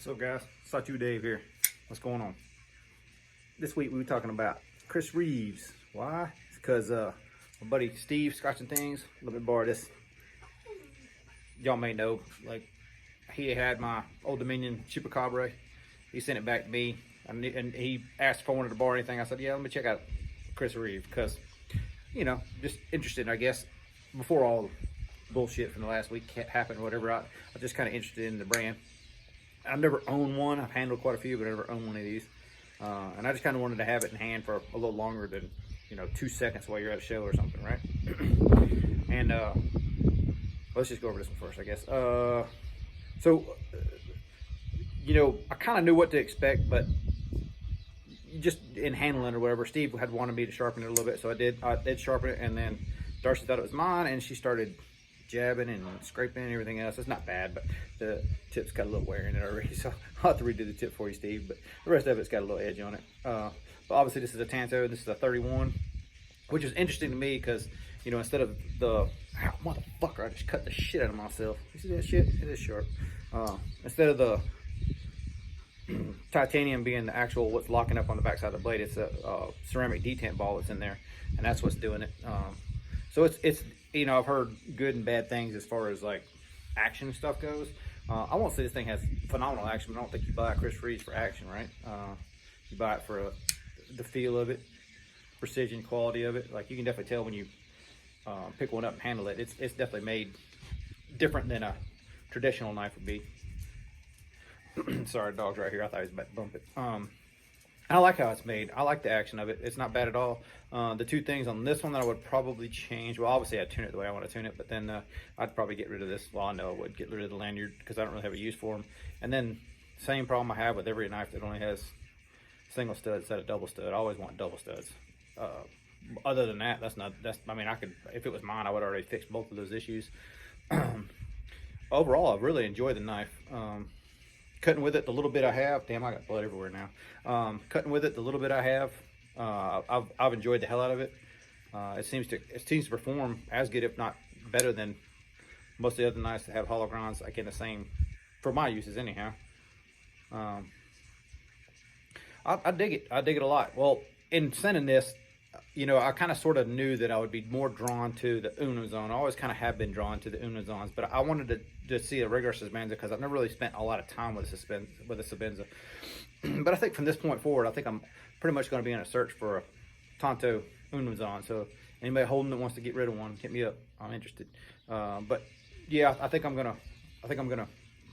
So guys, Satu Dave here. What's going on? This week we were talking about Chris Reeves. Why? It's because my buddy Steve, Scotching Things, let me borrow this. Y'all may know, like, he had my Old Dominion Chupacabra. He sent it back to me, and he asked if I wanted to borrow anything. I said, yeah, let me check out Chris Reeves, because, you know, just interested, I guess, before all the bullshit from the last week happened, whatever. I was just kind of interested in the brand. I've never owned one. I've handled quite a few, but I never owned one of these. And I just kind of wanted to have it in hand for a little longer than, 2 seconds while you're at a show or something, right? And let's just go over this one first, I guess. I kind of knew what to expect, but just in handling or whatever, Steve had wanted me to sharpen it a little bit, so I did sharpen it, and then Darcy thought it was mine, and she started jabbing and scraping and everything else. It's not bad, but the tip's got a little wear in it already, so I'll have to redo the tip for you, Steve, but the rest of it's got a little edge on it. But obviously this is a Tanto, this is a 31, which is interesting to me because, instead of the, motherfucker, I just cut the shit out of myself. You see that shit? It is sharp. Instead of the titanium being the actual what's locking up on the backside of the blade, it's a ceramic detent ball that's in there, and that's what's doing it. So it's I've heard good and bad things as far as like action stuff goes. I won't say this thing has phenomenal action, but I don't think you buy a Chris Reeves for action, right? You buy it for the feel of it, precision, quality of it. Like, you can definitely tell when you pick one up and handle it. It's definitely made different than a traditional knife would be. Sorry, dog's right here. I thought he was about to bump it. I like how it's made. I like the action of it. It's not bad at all. The two things on this one that I would probably change, well, obviously I'd tune it the way I want to tune it, but then I'd probably get rid of this. Well, I know I would get rid of the lanyard because I don't really have a use for them. And then same problem I have with every knife that only has single studs instead of double stud. I always want double studs. Other than that, I could, if it was mine, I would already fix both of those issues. Overall, I've really enjoyed the knife. Cutting with it the little bit I have, damn, I got blood everywhere now. Cutting with it the little bit I have, I've enjoyed the hell out of it. It seems to perform as good, if not better, than most of the other knives that have hollow grinds, like in the same, for my uses anyhow. I dig it. I dig it a lot. Well, in sending this, I kind of sort of knew that I would be more drawn to the Unizon. I always kind of have been drawn to the Unizons, but I wanted to see a regular Sebenza because I've never really spent a lot of time with a Sebenza. But I think from this point forward, I think I'm pretty much going to be in a search for a Tanto Unizon. So anybody holding that wants to get rid of one, hit me up. I'm interested. But yeah, I think I'm gonna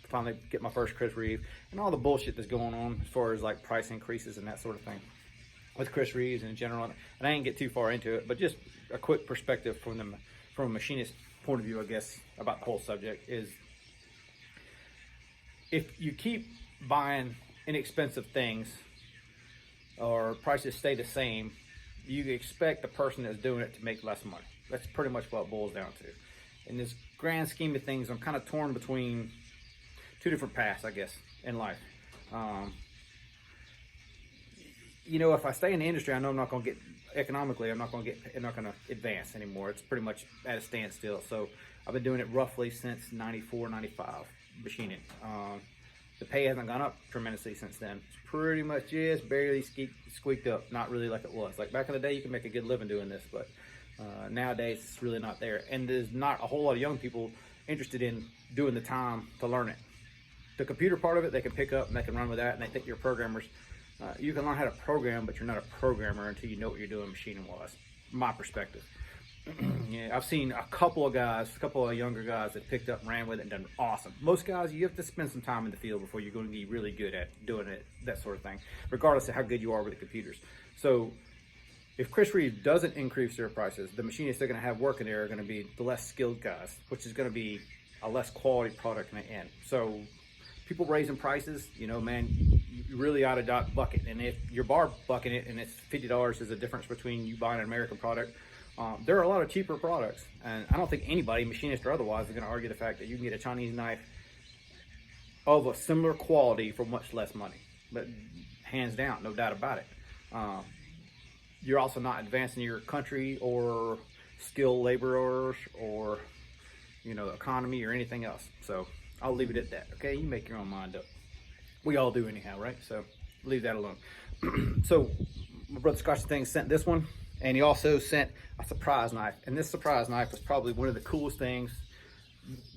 finally get my first Chris Reeves, and all the bullshit that's going on as far as like price increases and that sort of thing with Chris Reeves in general. And I didn't get too far into it, but just a quick perspective from a machinist point of view, I guess, about the whole subject is, if you keep buying inexpensive things or prices stay the same, you expect the person that's doing it to make less money. That's pretty much what it boils down to. In this grand scheme of things, I'm kind of torn between two different paths, I guess, in life. If I stay in the industry, I know I'm not going to get, economically, I'm not going to advance anymore. It's pretty much at a standstill. So I've been doing it roughly since 94, 95, machining. The pay hasn't gone up tremendously since then. It's pretty much just barely squeaked up. Not really like it was. Like back in the day, you can make a good living doing this, but nowadays it's really not there. And there's not a whole lot of young people interested in doing the time to learn it. The computer part of it, they can pick up and they can run with that, and they think you're programmers. You can learn how to program, but you're not a programmer until you know what you're doing machining-wise. My perspective. Yeah, I've seen a couple of younger guys that picked up and ran with it and done awesome. Most guys, you have to spend some time in the field before you're going to be really good at doing it, that sort of thing, regardless of how good you are with the computers. So if Chris Reeves doesn't increase their prices, the machinists they're going to have working there are going to be the less skilled guys, which is going to be a less quality product in the end. So people raising prices, man, you really ought to bucket. And if your bar bucking it and it's $50 is the difference between you buying an American product, there are a lot of cheaper products. And I don't think anybody, machinist or otherwise, is going to argue the fact that you can get a Chinese knife of a similar quality for much less money. But hands down, no doubt about it. You're also not advancing your country or skilled laborers or, economy or anything else. So I'll leave it at that, okay? You make your own mind up. We all do anyhow, right? So leave that alone. So my brother Scotch Thing sent this one, and he also sent a surprise knife. And this surprise knife was probably one of the coolest things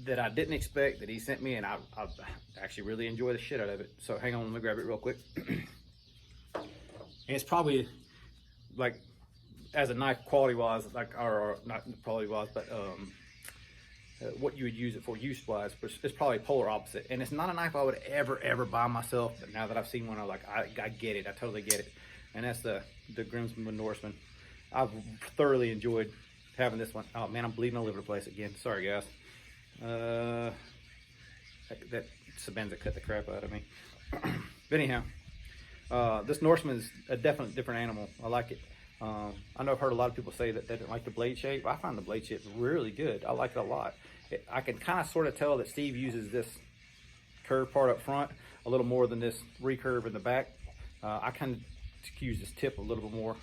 that I didn't expect that he sent me, and I actually really enjoy the shit out of it. So hang on, let me grab it real quick. And it's probably like, as a knife quality wise, like, or not quality wise, but what you would use it for use wise, it's probably polar opposite. And it's not a knife I would ever buy myself, but now that I've seen one, I'm like, I get it, I totally get it. And that's the Grimsman Norseman. I've thoroughly enjoyed having this one. Oh man, I'm bleeding all over the place again. Sorry guys. That Sebenza cut the crap out of me. But anyhow, this Norseman's a definitely different animal. I like it. I know I've heard a lot of people say that they don't like the blade shape. I find the blade shape really good. I like it a lot. I can kind of sort of tell that Steve uses this curve part up front a little more than this recurve in the back. I kind of use this tip a little bit more.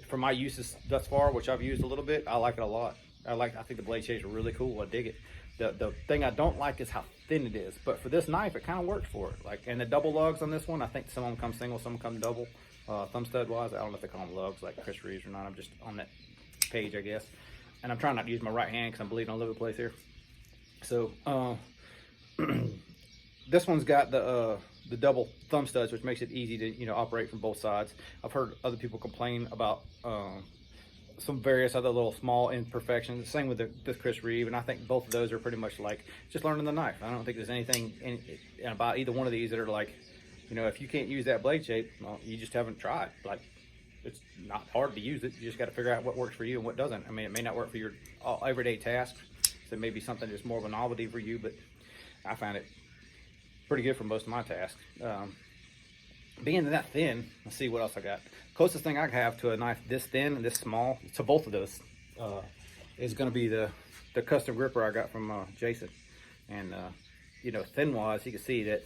For my uses thus far, which I've used a little bit, I like it a lot. I think the blade shapes are really cool. I dig it. The thing I don't like is how thin it is, but for this knife, it kind of works for it. Like, and the double lugs on this one, I think some of them come single, some come double. Thumb stud wise, I don't know if they call them lugs like Chris Reeves or not. I'm just on that page, I guess. And I'm trying not to use my right hand because I'm bleeding all over the place here. So this one's got the double thumb studs, which makes it easy to operate from both sides. I've heard other people complain about some various other little small imperfections. Same with this Chris Reeve, and I think both of those are pretty much like just learning the knife. I don't think there's anything about either one of these that are like, if you can't use that blade shape, well, you just haven't tried. Like, it's not hard to use it. You just got to figure out what works for you and what doesn't. I mean, it may not work for your everyday tasks, so it may be something that's more of a novelty for you, but I find it pretty good for most of my tasks. Being that thin, let's see what else I got. Closest thing I have to a knife this thin and this small, to both of those, is going to be the custom gripper I got from Jason. And thin wise, you can see that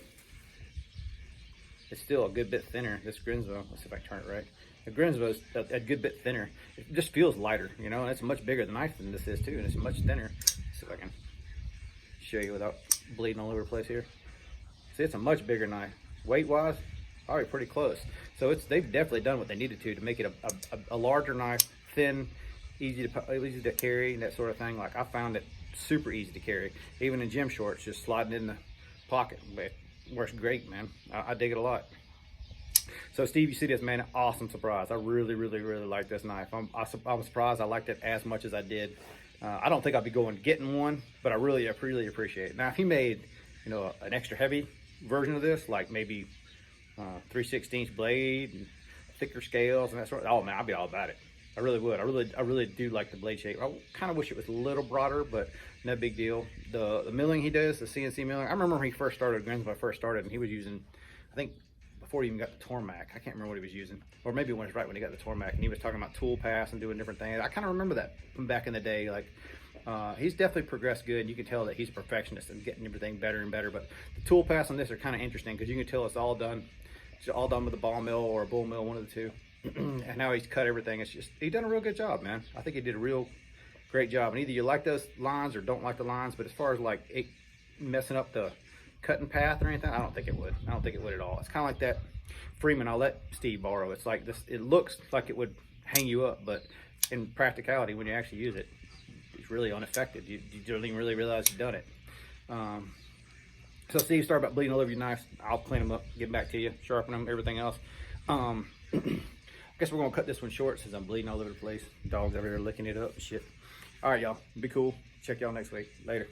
it's still a good bit thinner. This Grimsmo, let's see if I can turn it right. The Grimsmo is a good bit thinner. It just feels lighter, and it's a much bigger knife than this is too, and it's much thinner. Let's see if I can show you without bleeding all over the place here. See, it's a much bigger knife. Weight wise, probably pretty close. So they've definitely done what they needed to make it a larger knife, thin, easy to carry, and that sort of thing. Like, I found it super easy to carry, even in gym shorts, just sliding in the pocket. But it works great, man. I dig it a lot. So Steve, you see this, man, awesome surprise. I really like this knife. I'm surprised I liked it as much as I did. I don't think I'll be going getting one, but I really appreciate it. Now, if he made, an extra heavy version of this, like maybe 3/16 blade and thicker scales and that sort of, oh man, I'd be all about it. I really would. I really do like the blade shape. I kind of wish it was a little broader, but no big deal. The milling he does, the CNC milling, I remember when he first started, when I first started, and he was using, I think before he even got the Tormac, I can't remember what he was using, or maybe it was right when he got the Tormac, and he was talking about tool pass and doing different things. I kind of remember that from back in the day. Like, he's definitely progressed good. You can tell that he's a perfectionist and getting everything better and better. But the tool pass on this are kind of interesting because you can tell it's all done with a ball mill or a bull mill, one of the two. And now he's cut everything. It's just, he's done a real good job, man. I think he did a real great job. And either you like those lines or don't like the lines, but as far as like it messing up the cutting path or anything, I don't think it would. I don't think it would at all. It's kind of like that Freeman I'll let Steve borrow. It's like this, it looks like it would hang you up, but in practicality, when you actually use it, it's really unaffected. You don't even really realize you've done it. So Steve, sorry about bleeding all over your knives. I'll clean them up, get back to you, sharpen them, everything else. I guess we're gonna cut this one short since I'm bleeding all over the place. Dogs over here licking it up and shit. All right, y'all, be cool. Check y'all next week. Later.